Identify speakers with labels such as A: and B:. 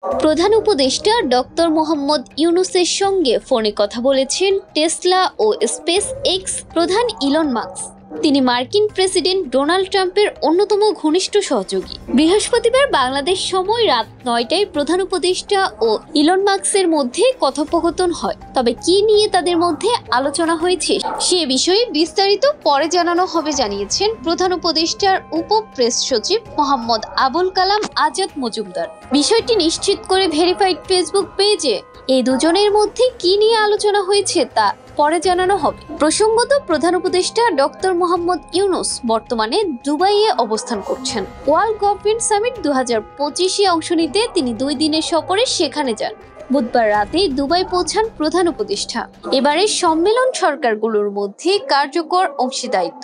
A: প্রধান উপদেষ্টা ডক্টর মোহাম্মদ ইউনূসের সঙ্গে ফোনে কথা বলেছেন টেসলা ও স্পেস এক্স প্রধান ইলন মাস্ক। তিনি মার্কিন প্রেসিডেন্ট ডোনাল্ড ট্রাম্পের অন্যতম ঘনিষ্ঠ সহযোগী। বৃহস্পতিবার বাংলাদেশ সময় রাত ৯টায় প্রধান উপদেষ্টা ও ইলন মাস্কের মধ্যে কথোপকথন হয়। তবে কি নিয়ে তাদের মধ্যে আলোচনা হয়েছে সে বিষয়ে বিস্তারিত পরে জানানো হবে জানিয়েছেন প্রধান উপদেষ্টার উপ প্রেস সচিব মোহাম্মদ আবুল কালাম আজাদ মজুমদার। বিষয়টি নিশ্চিত করে ভেরিফাইড ফেসবুক পেজে এই দুজনের মধ্যে কি নিয়ে আলোচনা হয়েছে তা পরে জানানো হবে। প্রসঙ্গত, প্রধান উপদেষ্টা ডক্টর মোহাম্মদ ইউনূস বর্তমানে দুবাইয়ে অবস্থান করছেন। ওয়ার্ল্ড গভর্নমেন্ট সামিট 2025-এ অংশ নিতে তিনি 2 দিনের সফরে সেখানে যান। বুধবার রাতে দুবাই পৌঁছান প্রধান উপদেষ্টা। এবারের সম্মেলন সরকারগুলোর মধ্যে কার্যকর অংশীদারিত্ব।